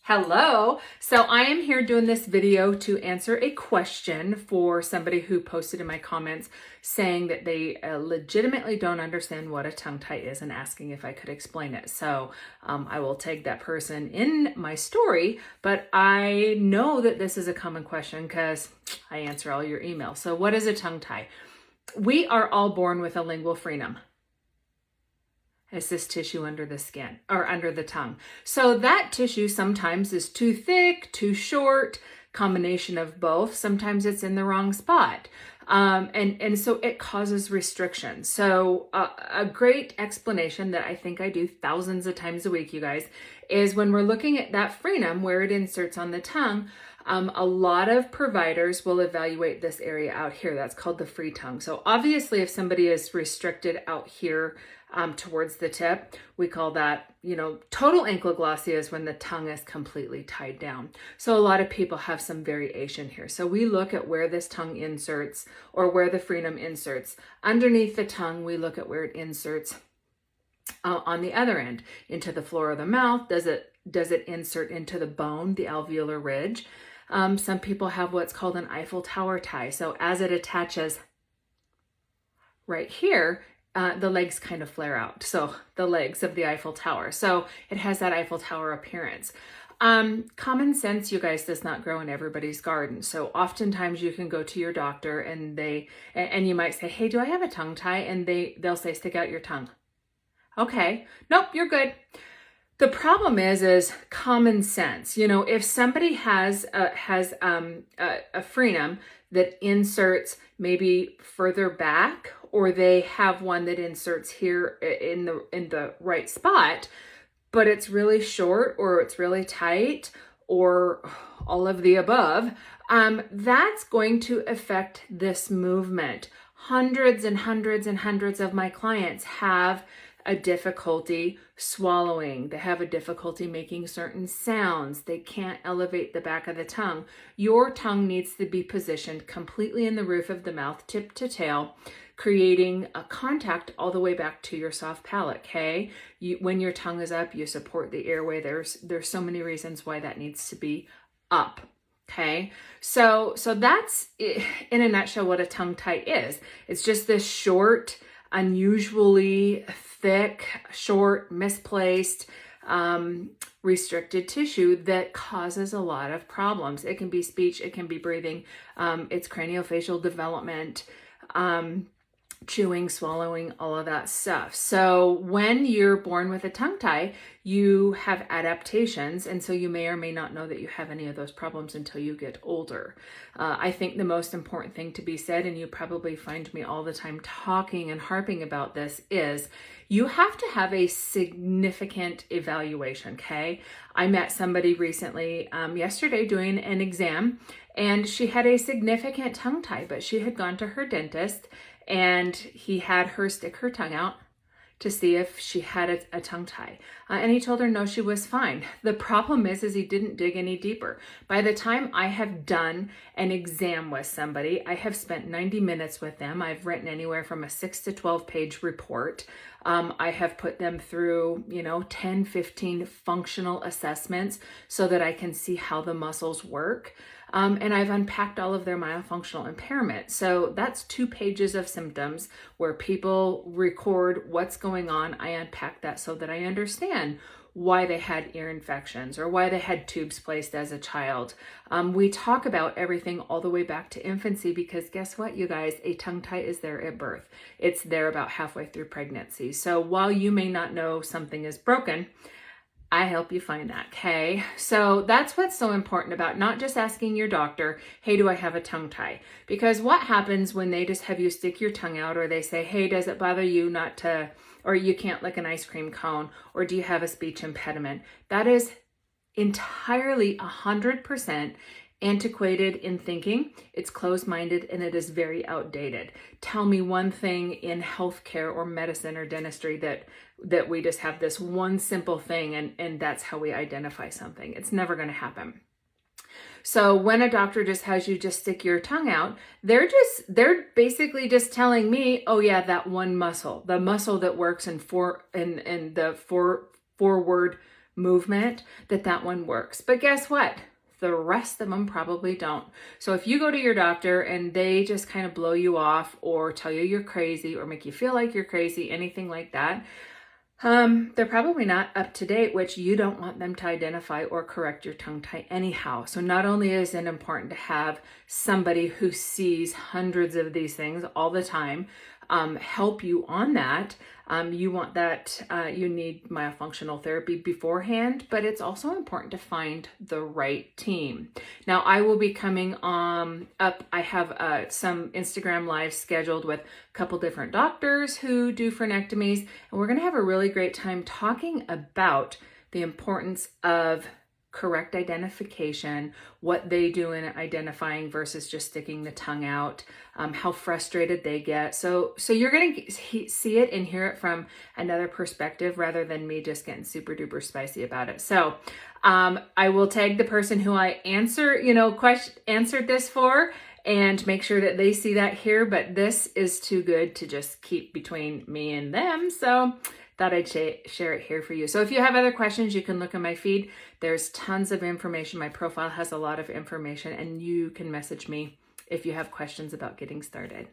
Hello. So I am here doing this video to answer a question for somebody who posted in my comments saying that they legitimately don't understand what a tongue tie is and asking if I could explain it. So I will tag that person in my story, but I know that this is a common question because I answer all your emails. So what is a tongue tie? We are all born with a lingual frenum. It's this tissue under the skin or under the tongue. So that tissue sometimes is too thick, too short, combination of both. Sometimes it's in the wrong spot. And so it causes restriction. So a great explanation that I think I do thousands of times a week, you guys, is when we're looking at that frenum where it inserts on the tongue, a lot of providers will evaluate this area out here. That's called the free tongue. So obviously if somebody is restricted out here towards the tip, we call that, total ankyloglossia is when the tongue is completely tied down. So a lot of people have some variation here. So we look at where this tongue inserts or where the frenum inserts. Underneath the tongue, we look at where it inserts on the other end into the floor of the mouth. Does it insert into the bone, the alveolar ridge? Some people have what's called an Eiffel Tower tie. So as it attaches right here, the legs kind of flare out. So the legs of the Eiffel Tower. So it has that Eiffel Tower appearance. Common sense, you guys, does not grow in everybody's garden. So oftentimes you can go to your doctor and you might say, hey, do I have a tongue tie? And they'll say, stick out your tongue. Okay. Nope, you're good. The problem is common sense. If somebody has a frenum that inserts maybe further back, or they have one that inserts here in the right spot, but it's really short or it's really tight or all of the above, that's going to affect this movement. Hundreds and hundreds and hundreds of my clients have a difficulty swallowing. They have a difficulty making certain sounds. They can't elevate the back of the tongue. Your tongue needs to be positioned completely in the roof of the mouth, tip to tail, creating a contact all the way back to your soft palate, okay? When your tongue is up, you support the airway. There's so many reasons why that needs to be up. Okay, so that's in a nutshell what a tongue tie is. It's just this short, unusually thick, short, misplaced, restricted tissue that causes a lot of problems. It can be speech, it can be breathing, it's craniofacial development, chewing, swallowing, all of that stuff. So when you're born with a tongue tie, you have adaptations, and so you may or may not know that you have any of those problems until you get older. I think the most important thing to be said, and you probably find me all the time talking and harping about this, is you have to have a significant evaluation, okay? I met somebody recently, yesterday, doing an exam, and she had a significant tongue tie, but she had gone to her dentist and he had her stick her tongue out to see if she had a tongue tie. And he told her no, she was fine. The problem is he didn't dig any deeper. By the time I have done an exam with somebody, I have spent 90 minutes with them. I've written anywhere from a 6 to 12 page report. I have put them through, 10, 15 functional assessments so that I can see how the muscles work. And I've unpacked all of their myofunctional impairment. So that's 2 pages of symptoms where people record what's going on. I unpack that so that I understand why they had ear infections or why they had tubes placed as a child. We talk about everything all the way back to infancy because guess what, you guys? A tongue tie is there at birth. It's there about halfway through pregnancy. So while you may not know something is broken, I help you find that, okay? So that's what's so important about not just asking your doctor, hey, do I have a tongue tie? Because what happens when they just have you stick your tongue out, or they say, hey, does it bother you not to, or you can't lick an ice cream cone, or do you have a speech impediment? That is entirely 100% antiquated in thinking. It's closed-minded and it is very outdated. Tell me one thing in healthcare or medicine or dentistry that we just have this one simple thing and that's how we identify something. It's never going to happen. So when a doctor just has you just stick your tongue out, they're basically just telling me, oh yeah, that one muscle, the muscle that works in the forward movement, that one works. But guess what? The rest of them probably don't. So if you go to your doctor and they just kind of blow you off or tell you you're crazy or make you feel like you're crazy, anything like that, they're probably not up to date, which you don't want them to identify or correct your tongue tie anyhow. So not only is it important to have somebody who sees hundreds of these things all the time help you on that, you want that, you need myofunctional therapy beforehand, but it's also important to find the right team. Now, I will be coming up, I have some Instagram lives scheduled with a couple different doctors who do frenectomies, and we're going to have a really great time talking about the importance of correct identification, what they do in identifying versus just sticking the tongue out, how frustrated they get. So you're going to see it and hear it from another perspective rather than me just getting super duper spicy about it. So I will tag the person who I answered this for and make sure that they see that here, but this is too good to just keep between me and them. So thought I'd share it here for you. So if you have other questions, you can look in my feed. There's tons of information. My profile has a lot of information, and you can message me if you have questions about getting started.